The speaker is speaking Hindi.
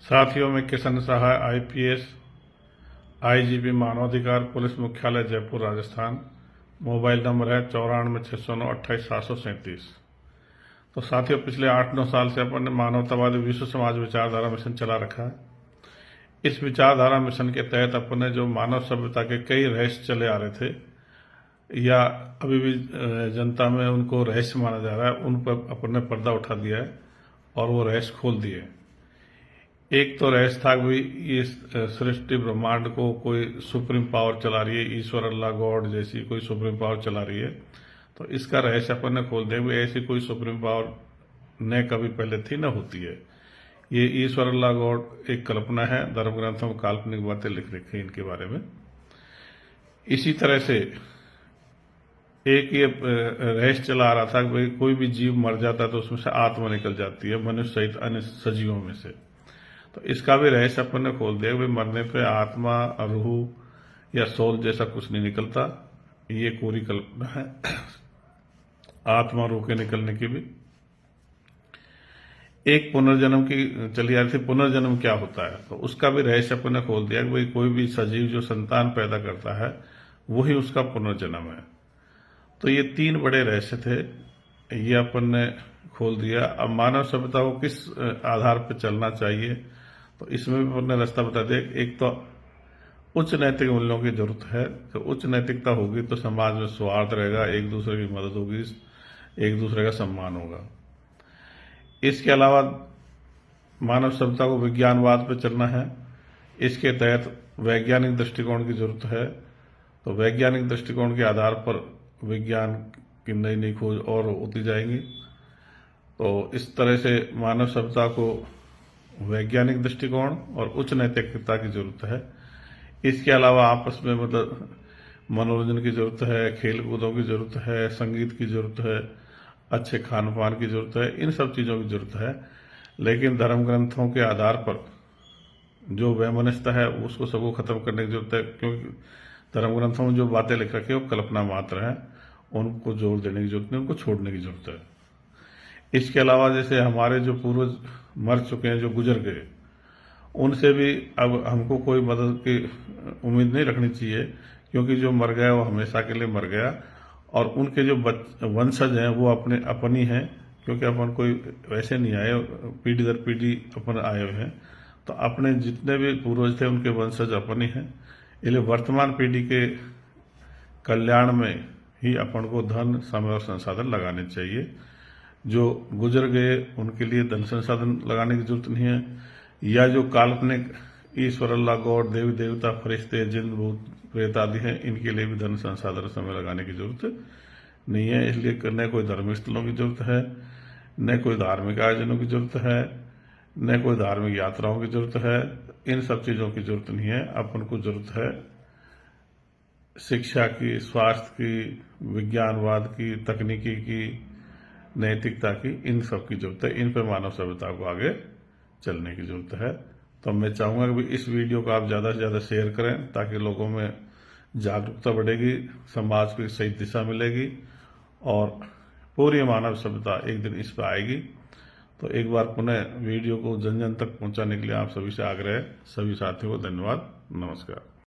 साथियों में किशन सहाय आईपीएस आईजीपी मानवाधिकार पुलिस मुख्यालय जयपुर राजस्थान। मोबाइल नंबर है 94 609 28 737। तो साथियों, पिछले 8-9 साल से अपन ने मानवतावादी विश्व समाज विचारधारा मिशन चला रखा है। इस विचारधारा मिशन के तहत अपन ने जो मानव सभ्यता के कई रहस्य चले आ रहे थे या अभी भी जनता में उनको रहस्य माना जा रहा है, उन पर अपन ने पर्दा उठा दिया है और वो रहस्य खोल दिए। एक तो रहस्य था कि ये सृष्टि ब्रह्मांड को कोई सुप्रीम पावर चला रही है, ईश्वर अल्लाह गॉड जैसी कोई सुप्रीम पावर चला रही है। तो इसका रहस्य अपन ने खोल दिया कि ऐसी कोई सुप्रीम पावर न कभी पहले थी न होती है। ये ईश्वर अल्लाह गॉड एक कल्पना है, धर्म ग्रंथों में काल्पनिक बातें लिख रखी हैं इनके बारे में। इसी तरह से एक ये रहस्य चला आ रहा था कि कोई भी जीव मर जाता है तो उसमें से आत्मा निकल जाती है, मनुष्य सहित अन्य सजीवों में से। तो इसका भी रहस्य अपन ने खोल दिया कि मरने पे आत्मा, रूह या सोल जैसा कुछ नहीं निकलता, ये कोरी कल्पना है आत्मा रूह के निकलने की भी। एक पुनर्जन्म की चली आ रही थी, पुनर्जन्म क्या होता है, तो उसका भी रहस्य अपन ने खोल दिया कि भाई कोई भी सजीव जो संतान पैदा करता है वही उसका पुनर्जन्म है। तो ये 3 बड़े रहस्य थे, ये अपन ने खोल दिया। अब मानव सभ्यता को किस आधार पर चलना चाहिए, तो इसमें भी अपन ने रास्ता बता दिया। एक तो उच्च नैतिक मूल्यों की जरूरत है। तो उच्च नैतिकता होगी तो समाज में सौहार्द रहेगा, एक दूसरे की मदद होगी, एक दूसरे का सम्मान होगा। इसके अलावा मानव सभ्यता को विज्ञानवाद पर चलना है। इसके तहत वैज्ञानिक दृष्टिकोण की जरूरत है। तो वैज्ञानिक दृष्टिकोण के आधार पर विज्ञान की नई नई खोज और होती जाएंगी। तो इस तरह से मानव सभ्यता को वैज्ञानिक दृष्टिकोण और उच्च नैतिकता की जरूरत है। इसके अलावा आपस में मतलब मनोरंजन की जरूरत है, खेल कूदों की जरूरत है, संगीत की जरूरत है, अच्छे खान पान की जरूरत है, इन सब चीज़ों की जरूरत है। लेकिन धर्म ग्रंथों के आधार पर जो वैमनस्यता है उसको सबको खत्म करने की जरूरत है, क्योंकि धर्म ग्रंथों में जो बातें लिख रखी है वो कल्पना मात्र है, उनको जोर देने की जरूरत नहीं, उनको छोड़ने की जरूरत है। इसके अलावा जैसे हमारे जो पूर्वज मर चुके हैं, जो गुजर गए, उनसे भी अब हमको कोई मदद की उम्मीद नहीं रखनी चाहिए, क्योंकि जो मर गया वो हमेशा के लिए मर गया और उनके जो वंशज हैं वो अपनी हैं, क्योंकि अपन कोई वैसे नहीं आए, पीढ़ी दर पीढ़ी अपन आए हुए हैं। तो अपने जितने भी पूर्वज थे उनके वंशज अपनी हैं, इसलिए वर्तमान पीढ़ी के कल्याण में ही अपन को धन, समय और संसाधन लगाने चाहिए। जो गुजर गए उनके लिए धन संसाधन लगाने की जरूरत नहीं है, या जो काल्पनिक ईश्वर अल्लाह गॉड, देवी देवता, फरिश्ते, जिन भूत प्रेत आदि हैं, इनके लिए भी धन संसाधन समय लगाने की जरूरत नहीं है। इसलिए न कोई धार्मिक स्थलों की जरूरत है, न कोई धार्मिक आयोजनों की जरूरत है, न कोई धार्मिक यात्राओं की जरूरत है। इन सब चीजों की जरूरत नहीं है। अपन को जरूरत है शिक्षा की, स्वास्थ्य की, विज्ञानवाद की, तकनीकी की, नैतिकता की, इन सब की जरूरत है। इन पर मानव सभ्यता को आगे चलने की जरूरत है। तो मैं चाहूंगा कि इस वीडियो को आप ज्यादा से ज्यादा शेयर करें, ताकि लोगों में जागरूकता बढ़ेगी, समाज को सही दिशा मिलेगी और पूरी मानव सभ्यता एक दिन इस पर आएगी। तो एक बार पुनः वीडियो को जन जन तक पहुंचाने के लिए आप सभी से आग्रह है। सभी साथियों को धन्यवाद, नमस्कार।